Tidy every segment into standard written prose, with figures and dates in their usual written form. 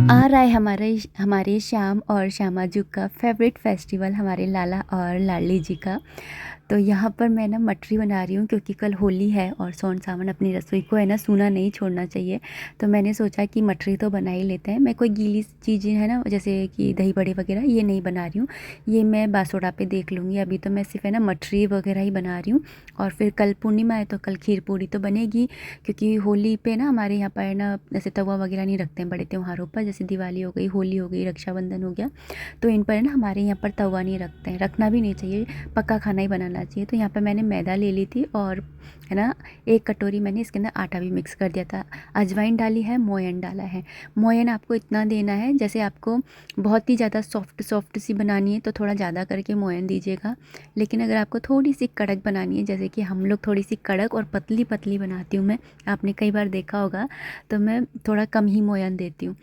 आ रहा है हमारे श्याम और श्यामाजू का फेवरेट फेस्टिवल, हमारे लाला और लाडली जी का। तो यहाँ पर मैं ना मटरी बना रही हूँ क्योंकि कल होली है और सौन सावन अपनी रसोई को है ना सूना नहीं छोड़ना चाहिए। तो मैंने सोचा कि मटरी तो बना ही लेते हैं। मैं कोई गीली चीज़ें है ना जैसे कि दही बड़े वगैरह ये नहीं बना रही हूँ, ये मैं बासोड़ा पे देख लूँगी। अभी तो मैं सिर्फ है ना मटरी वगैरह ही बना रही हूँ। और फिर कल पूर्णिमा है तो कल खीर पूड़ी तो बनेगी, क्योंकि होली पे ना हमारे यहाँ पर ना जैसे तवा वगैरह नहीं रखते हैं बड़े त्योहारों पर, जैसे दिवाली हो गई, होली हो गई, रक्षाबंधन हो गया, तो इन पर ना हमारे यहाँ पर तवा नहीं रखते हैं, रखना भी नहीं चाहिए, पक्का खाना ही बनाना चाहिए। तो यहाँ पर मैंने मैदा ले ली थी और है ना 1 कटोरी मैंने इसके अंदर आटा भी मिक्स कर दिया था, अजवाइन डाली है, मोयन डाला है। मोयन आपको इतना देना है, जैसे आपको बहुत ही ज़्यादा सॉफ्ट सॉफ्ट सी बनानी है तो थोड़ा ज़्यादा करके मोयन दीजिएगा, लेकिन अगर आपको थोड़ी सी कड़क बनानी है, जैसे कि हम लोग थोड़ी सी कड़क और पतली पतली बनाती हूँ मैं, आपने कई बार देखा होगा, तो मैं थोड़ा कम ही मोयन देती हूँ।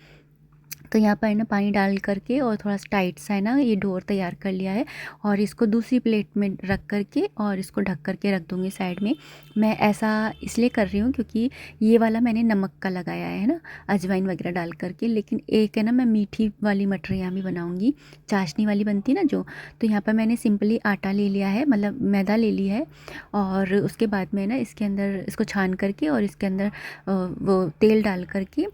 तो यहाँ पर ना पानी डाल करके और थोड़ा सा टाइट सा है ना ये डो तैयार कर लिया है, और इसको दूसरी प्लेट में रख करके और इसको ढक करके रख दूँगी साइड में। मैं ऐसा इसलिए कर रही हूँ क्योंकि ये वाला मैंने नमक का लगाया है ना, अजवाइन वगैरह डाल करके, लेकिन एक है ना मैं मीठी वाली मटर यहाँ भी बनाऊँगी, चाशनी वाली बनती है ना जो। तो यहाँ पर मैंने सिंपली आटा ले लिया है, मतलब मैदा ले लिया है, और उसके बाद में ना इसके अंदर इसको छान करके और इसके अंदर वो तेल डाल करके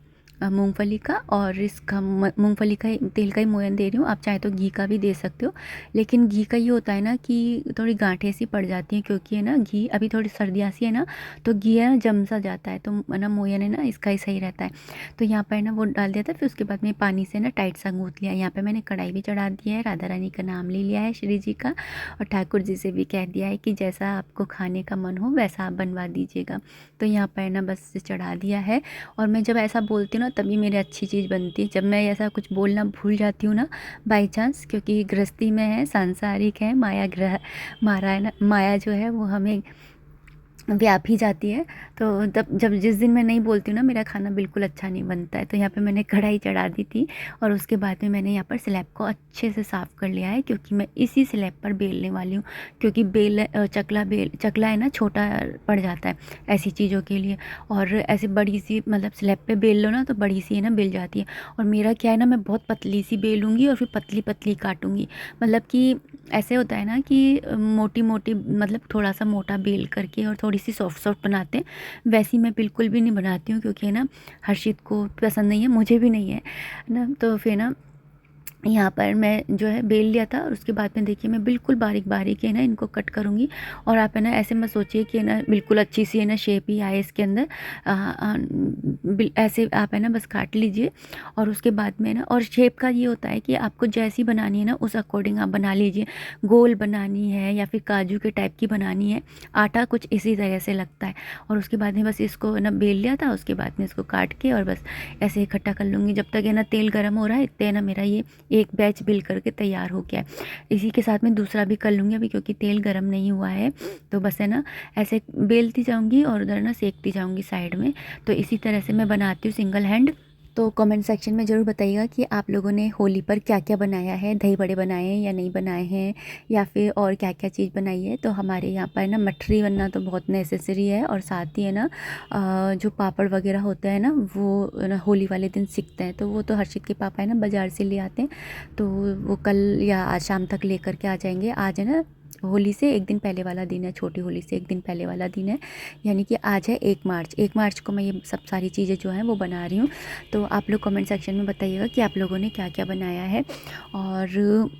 मूंगफली का, और इसका मूंगफली का तेल का ही मोयन दे रही हूँ। आप चाहे तो घी का भी दे सकते हो, लेकिन घी का ये होता है ना कि थोड़ी गांठें सी पड़ जाती हैं, क्योंकि है ना घी अभी थोड़ी सर्दियाँ सी है ना, तो घी है ना जम सा जाता है, तो है ना मोयन है ना इसका ही सही रहता है। तो यहाँ पर ना वो डाल दिया था, फिर उसके बाद में पानी से ना टाइट सा गूँथ लिया। यहाँ पर मैंने कढ़ाई भी चढ़ा दिया है, राधा रानी का नाम ले लिया है श्री जी का, और ठाकुर जी से भी कह दिया है कि जैसा आपको खाने का मन हो वैसा आप बनवा दीजिएगा। तो यहाँ पर ना बस चढ़ा दिया है, और मैं जब ऐसा बोलती हूँ ना तभी मेरी अच्छी चीज़ बनती है। जब मैं ऐसा कुछ बोलना भूल जाती हूँ ना बाई चांस, क्योंकि गृहस्थी में है, सांसारिक है, माया ग्रह मारा है ना, माया जो है वो हमें व्याप ही जाती है। तो तब जब जिस दिन मैं नहीं बोलती हूँ ना मेरा खाना बिल्कुल अच्छा नहीं बनता है। तो यहाँ पे मैंने कढ़ाई चढ़ा दी थी, और उसके बाद में मैंने यहाँ पर स्लैब को अच्छे से साफ़ कर लिया है, क्योंकि मैं इसी स्लैब पर बेलने वाली हूँ। क्योंकि चकला है ना छोटा पड़ जाता है ऐसी चीज़ों के लिए, और ऐसे बड़ी सी मतलब स्लैब पे बेल लो ना तो बड़ी सी है ना बेल जाती है। और मेरा क्या है ना, मैं बहुत पतली सी बेलूँगी और फिर पतली पतली काटूँगी, मतलब कि ऐसे होता है ना कि मोटी मोटी मतलब थोड़ा सा मोटा बेल करके और थोड़ी सी सॉफ्ट सॉफ्ट बनाते हैं, वैसी मैं बिल्कुल भी नहीं बनाती हूँ, क्योंकि है ना हर्षित को पसंद नहीं है, मुझे भी नहीं है ना। तो फिर ना यहाँ पर मैं जो है बेल लिया था, और उसके बाद में देखिए मैं बिल्कुल बारीक बारीक है ना इनको कट करूँगी। और आप है ना ऐसे मत सोचिए कि है ना बिल्कुल अच्छी सी है ना शेप ही आए इसके अंदर, ऐसे आप है ना बस काट लीजिए। और उसके बाद में ना, और शेप का ये होता है कि आपको जैसी बनानी है ना उस अकॉर्डिंग आप बना लीजिए। गोल बनानी है या फिर काजू के टाइप की बनानी है, आटा कुछ इसी तरह से लगता है। और उसके बाद में बस इसको है ना बेल लिया था, उसके बाद में इसको काट के और बस ऐसे इकट्ठा कर लूँगी। जब तक है ना तेल गर्म हो रहा है इतने ना मेरा ये एक बैच बेल करके तैयार हो गया है। इसी के साथ में दूसरा भी कर लूँगी अभी, क्योंकि तेल गर्म नहीं हुआ है। तो बस है ना ऐसे बेलती जाऊँगी और उधर ना सेकती जाऊँगी साइड में। तो इसी तरह से मैं बनाती हूँ सिंगल हैंड। तो कमेंट सेक्शन में ज़रूर बताइएगा कि आप लोगों ने होली पर क्या क्या बनाया है, दही बड़े बनाए हैं या नहीं बनाए हैं, या फिर और क्या क्या चीज़ बनाई है। तो हमारे यहाँ पर ना मठरी बनना तो बहुत नेसेसरी है, और साथ ही है ना जो पापड़ वगैरह होता है ना वो ना होली वाले दिन सिकते हैं, तो वो तो हर्षित के पापा है ना बाज़ार से ले आते हैं, तो वो कल या आज शाम तक लेकर के आ जाएंगे। आज है ना होली से एक दिन पहले वाला दिन है, छोटी होली से एक दिन पहले वाला दिन है, यानी कि आज है 1 मार्च। 1 मार्च को मैं ये सब सारी चीज़ें जो हैं वो बना रही हूँ। तो आप लोग कमेंट सेक्शन में बताइएगा कि आप लोगों ने क्या क्या बनाया है। और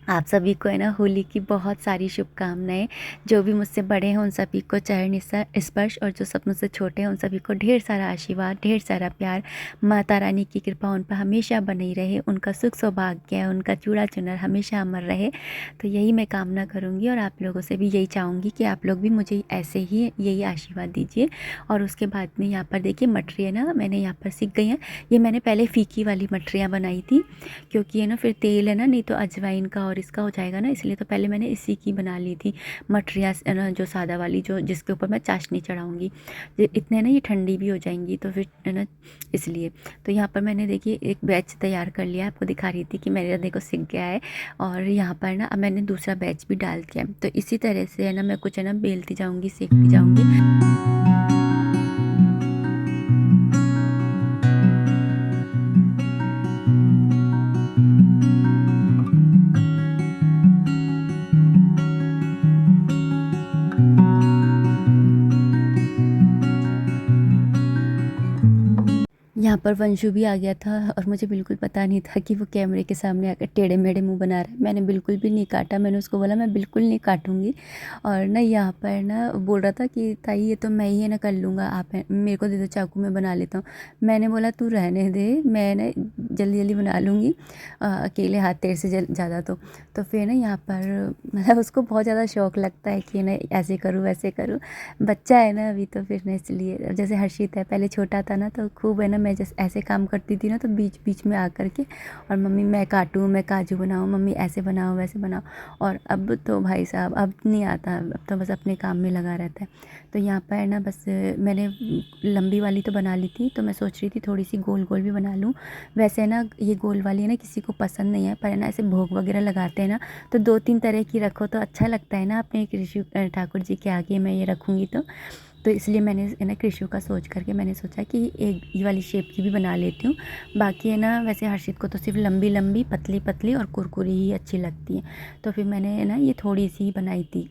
आप सभी को है ना होली की बहुत सारी शुभकामनाएं। जो भी मुझसे बड़े हैं उन सभी को चरण स्पर्श, और जो सब मुझसे छोटे हैं उन सभी को ढेर सारा आशीर्वाद, ढेर सारा प्यार। माता रानी की कृपा उन पर हमेशा बनी रहे, उनका सुख सौभाग्य, उनका चूड़ा चुनर हमेशा अमर रहे। तो यही मैं कामना करूँगी, और आप लोगों से भी यही चाहूँगी कि आप लोग भी मुझे ऐसे ही यही आशीर्वाद दीजिए। और उसके बाद में यहाँ पर देखिए मटरी है ना मैंने यहाँ पर सीख गई हैं। ये मैंने पहले फीकी वाली मटरियाँ बनाई थी, क्योंकि है ना फिर तेल है ना नहीं तो अजवाइन का और इसका हो जाएगा ना, इसलिए तो पहले मैंने इसी की बना ली थी मटरियाँ ना, जो सादा वाली जो जिसके ऊपर मैं चाशनी चढ़ाऊँगी। इतने ना ये ठंडी भी हो जाएंगी तो फिर है ना इसलिए। तो यहाँ पर मैंने देखिए एक बैच तैयार कर लिया, आपको दिखा रही थी कि मेरा देखो सिक गया है। और यहाँ पर ना अब मैंने दूसरा बैच भी डाल दिया। तो इसी तरह से है ना मैं कुछ है ना बेलती जाऊँगी, सेकती जाऊँगी। पर वंशु भी आ गया था और मुझे बिल्कुल पता नहीं था कि वो कैमरे के सामने आकर टेढ़े मेढ़े मुंह बना रहा है। मैंने बिल्कुल भी नहीं काटा, मैंने उसको बोला मैं बिल्कुल नहीं काटूंगी। और ना यहाँ पर ना बोल रहा था कि ताई ये तो मैं ही है ना कर लूँगा, आप मेरे को दे दो चाकू, मैं बना लेता हूँ। मैंने बोला तू रहने दे, मैं ना जल्दी जल्दी बना लूँगी, अकेले हाथ तेरे से ज़्यादा। तो फिर ना यहाँ पर मतलब उसको बहुत ज़्यादा शौक़ लगता है कि ना ऐसे करूँ वैसे करूँ, बच्चा है ना अभी, तो फिर ना इसलिए। जैसे हर्षित है, पहले छोटा था ना तो खूब है ना, मैं जैसे ऐसे काम करती थी ना तो बीच बीच में आकर के और मम्मी मैं काटूँ, मैं काजू बनाऊँ, मम्मी ऐसे बनाओ वैसे बनाओ। और अब तो भाई साहब अब नहीं आता, अब तो बस अपने काम में लगा रहता है। तो यहाँ पर ना बस मैंने लंबी वाली तो बना ली थी, तो मैं सोच रही थी थोड़ी सी गोल गोल भी बना लूँ। वैसे ना ये गोल वाली ना किसी को पसंद नहीं है, पर ना ऐसे भोग वगैरह लगाते हैं ना तो 2-3 तरह की रखो तो अच्छा लगता है ना। अपने कृषि ठाकुर जी के आगे मैं ये रखूँगी तो इसलिए मैंने है ना कृषि का सोच करके मैंने सोचा कि एक ये वाली शेप की भी बना लेती हूँ। बाकी है ना वैसे हर्षित को तो सिर्फ लंबी लंबी पतली पतली और कुरकुरी ही अच्छी लगती है, तो फिर मैंने है ना ये थोड़ी सी ही बनाई थी।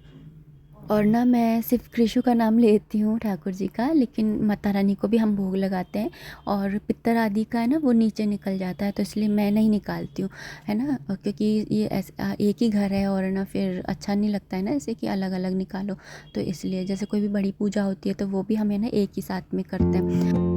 और ना मैं सिर्फ कृषु का नाम लेती हूँ ठाकुर जी का, लेकिन माता रानी को भी हम भोग लगाते हैं। और पित्तर आदि का है ना वो नीचे निकल जाता है, तो इसलिए मैं नहीं निकालती हूँ, है ना, क्योंकि ये ऐसे एक ही घर है और ना फिर अच्छा नहीं लगता है ना ऐसे कि अलग अलग निकालो। तो इसलिए जैसे कोई भी बड़ी पूजा होती है तो वो भी हमें ना एक ही साथ में करते हैं।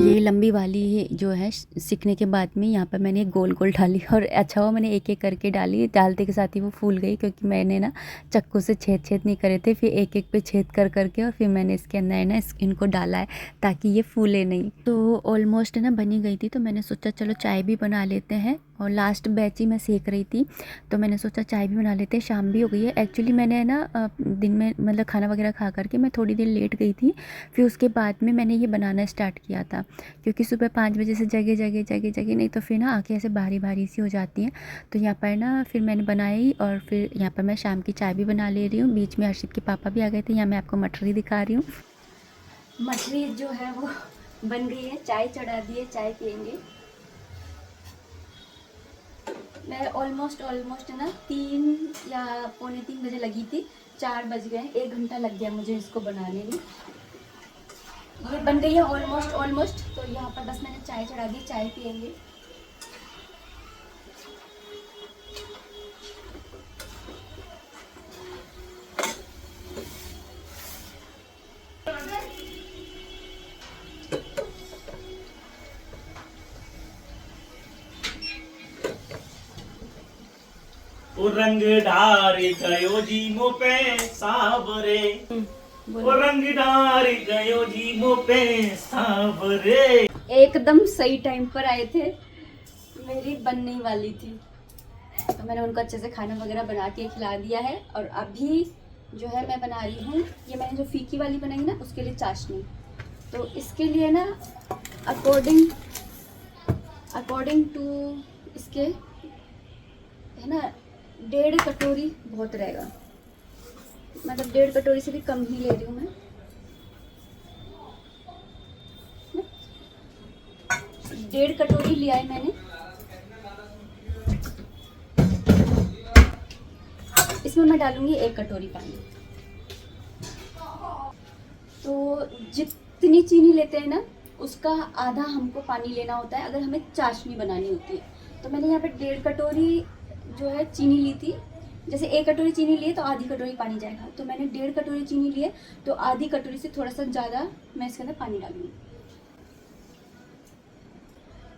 ये लंबी वाली जो है सीखने के बाद में यहाँ पर मैंने गोल गोल डाली, और अच्छा हुआ मैंने एक एक करके डाली, डालते के साथ ही वो फूल गई, क्योंकि मैंने ना चक्कू से छेद छेद नहीं करे थे, फिर एक एक पे छेद कर करके और फिर मैंने इसके अंदर ना इनको डाला है ताकि ये फूले नहीं। तो ऑलमोस्ट ना बनी गई थी, तो मैंने सोचा चलो चाय भी बना लेते हैं, और लास्ट बैच ही मैं सेक रही थी तो मैंने सोचा चाय भी बना लेते हैं। शाम भी हो गई है, एक्चुअली मैंने ना दिन में मतलब खाना वगैरह खा करके मैं थोड़ी देर लेट गई थी, फिर उसके बाद में मैंने ये बनाना स्टार्ट किया था, क्योंकि सुबह 5 बजे से जगह जगह जगह जगह नहीं तो फिर ना आँखें ऐसे भारी भारी सी हो जाती हैं। तो यहाँ पर ना फिर मैंने बनाई, और फिर यहाँ पर मैं शाम की चाय भी बना ले रही हूँ। बीच में हर्षित के पापा भी आ गए थे। यहाँ मैं आपको मठरी दिखा रही हूँ। मठरी जो है वो बन गई है, चाय चढ़ा दी है, चाय पियेंगे। मैं ऑलमोस्ट ना 3 या पौने 3 बजे लगी थी, 4 बज गए, 1 घंटा लग गया मुझे इसको बनाने में। ये बन गई है ऑलमोस्ट। तो यहाँ पर बस मैंने चाय चढ़ा दी, चाय पियेंगे। ओ रंग डार गयो जी मो पे सावरे, ओ रंग डार गयो जी मो पे सावरे। एकदम सही टाइम पर आए थे, मेरी बनने वाली थी, तो मैंने उनको अच्छे से खाना वगैरह बना के खिला दिया है। और अभी जो है मैं बना रही हूँ, ये मैंने जो फीकी वाली बनाई ना उसके लिए चाशनी। तो इसके लिए ना अकॉर्डिंग टू इसके है ना 1.5 कटोरी बहुत रहेगा, मतलब 1.5 कटोरी से भी कम ही ले रही हूँ मैं। 1.5 कटोरी लिया है मैंने। इसमें मैं डालूंगी 1 कटोरी पानी। तो जितनी चीनी लेते हैं ना उसका आधा हमको पानी लेना होता है अगर हमें चाशनी बनानी होती है। तो मैंने यहाँ पे 1.5 कटोरी जो है चीनी ली थी। जैसे 1 कटोरी चीनी लिए तो आधी कटोरी पानी जाएगा, तो मैंने 1.5 कटोरी चीनी लिए तो आधी कटोरी से थोड़ा सा ज़्यादा मैं इसके अंदर पानी डालूंगी।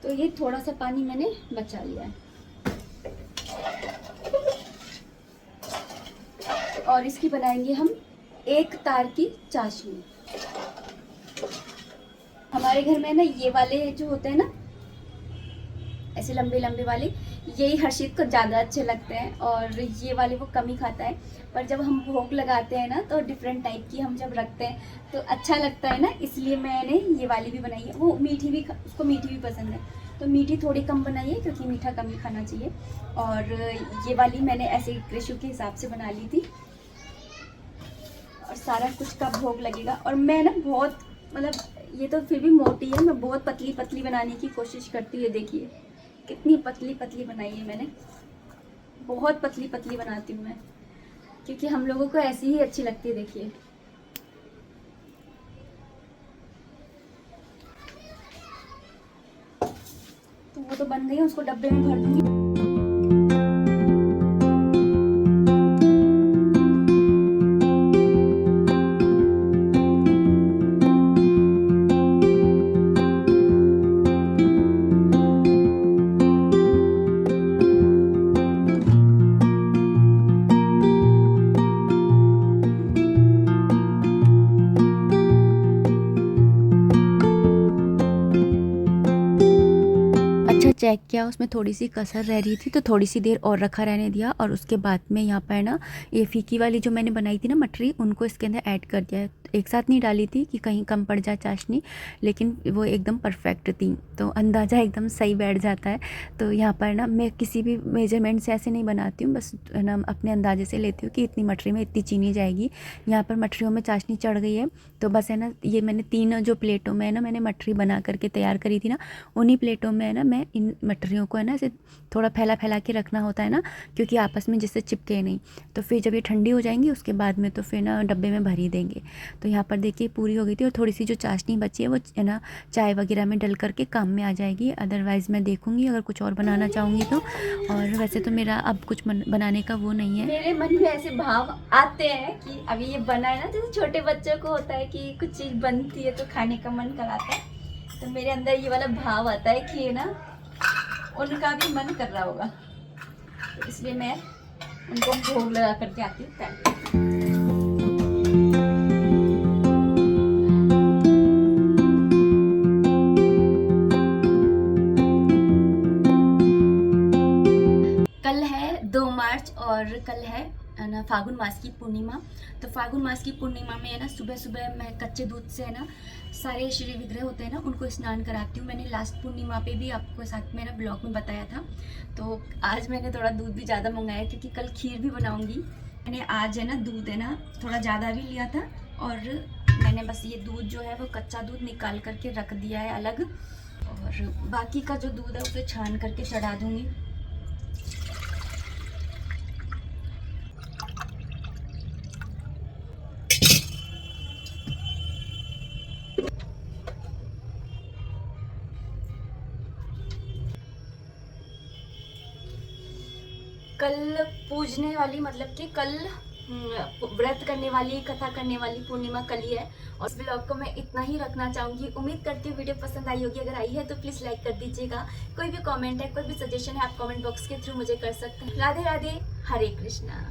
तो ये थोड़ा सा पानी मैंने बचा लिया है, और इसकी बनाएंगे हम 1 तार की चाशनी। हमारे घर में ना ये वाले जो होते हैं ना ऐसे लंबे लंबे वाले, यही हर्षित को ज़्यादा अच्छे लगते हैं, और ये वाले वो कम ही खाता है। पर जब हम भोग लगाते हैं ना तो डिफरेंट टाइप की हम जब रखते हैं तो अच्छा लगता है ना, इसलिए मैंने ये वाली भी बनाई है। वो मीठी भी, उसको मीठी भी पसंद है, तो मीठी थोड़ी कम बनाई है क्योंकि मीठा कम ही खाना चाहिए। और ये वाली मैंने ऐसे कृषि के हिसाब से बना ली थी, और सारा कुछ का भोग लगेगा। और मैं ना बहुत मतलब ये तो फिर भी मोटी है, मैं बहुत पतली पतली बनाने की कोशिश करती है। देखिए कितनी पतली पतली बनाई है मैंने, बहुत पतली पतली बनाती हूँ मैं, क्योंकि हम लोगों को ऐसी ही अच्छी लगती है। देखिए तो वो तो बन गई, उसको डब्बे में भर दूंगी। अच्छा चेक किया, उसमें थोड़ी सी कसर रह रही थी तो थोड़ी सी देर और रखा रहने दिया, और उसके बाद में यहाँ पर ना ये फीकी वाली जो मैंने बनाई थी ना मटरी, उनको इसके अंदर ऐड कर दिया। एक साथ नहीं डाली थी कि कहीं कम पड़ जाए चाशनी, लेकिन वो एकदम परफेक्ट थी, तो अंदाज़ा एकदम सही बैठ जाता है। तो यहाँ पर ना मैं किसी भी मेजरमेंट से ऐसे नहीं बनाती हूँ, बस ना अपने अंदाजे से लेती हूँ कि इतनी मटरी में इतनी चीनी जाएगी। यहाँ पर मटरियों में चाशनी चढ़ गई है, तो बस है ना, ये मैंने 3 जो प्लेटों में है ना मैंने मटरी बना करके तैयार करी थी ना, उन्हीं प्लेटों में है ना मैं इन मटरियों को है ना ऐसे थोड़ा फैला फैला के रखना होता है ना, क्योंकि आपस में जिससे चिपके नहीं। तो फिर जब ये ठंडी हो जाएंगी उसके बाद में तो फिर ना डब्बे में भर ही देंगे। तो यहाँ पर देखिए पूरी हो गई थी, और थोड़ी सी जो चाशनी बची है वो है ना चाय वगैरह में डल करके काम में आ जाएगी। अदरवाइज़ मैं देखूँगी अगर कुछ और बनाना चाहूँगी तो। और वैसे तो मेरा अब कुछ बनाने का वो नहीं है। मेरे मन में ऐसे भाव आते हैं कि अभी ये बना है ना, जैसे छोटे बच्चों को होता है कि कुछ चीज़ बनती है तो खाने का मन कराता है, तो मेरे अंदर ये वाला भाव आता है कि ये ना उनका भी मन कर रहा होगा, तो इसलिए मैं उनको भोग लगा करके आती हूँ पहले। कल है 2 मार्च और कल है ना फागुन मास की पूर्णिमा। तो फागुन मास की पूर्णिमा में है ना सुबह सुबह मैं कच्चे दूध से है ना सारे श्री विग्रह होते हैं ना उनको स्नान कराती हूँ। मैंने लास्ट पूर्णिमा पे भी आपको साथ में ना ब्लॉग में बताया था। तो आज मैंने थोड़ा दूध भी ज़्यादा मंगाया क्योंकि कल खीर भी बनाऊँगी। मैंने आज है ना दूध है ना थोड़ा ज़्यादा भी लिया था, और मैंने बस ये दूध जो है वो कच्चा दूध निकाल करके रख दिया है अलग, और बाकी का जो दूध है उसे छान करके चढ़ा दूँगी। कल पूजने वाली, मतलब कि कल व्रत करने वाली, कथा करने वाली पूर्णिमा कल ही है। और इस व्लॉग को मैं इतना ही रखना चाहूँगी। उम्मीद करती हूँ वीडियो पसंद आई होगी। अगर आई है तो प्लीज़ लाइक कर दीजिएगा। कोई भी कमेंट है, कोई भी सजेशन है, आप कमेंट बॉक्स के थ्रू मुझे कर सकते हैं। राधे राधे, हरे कृष्णा।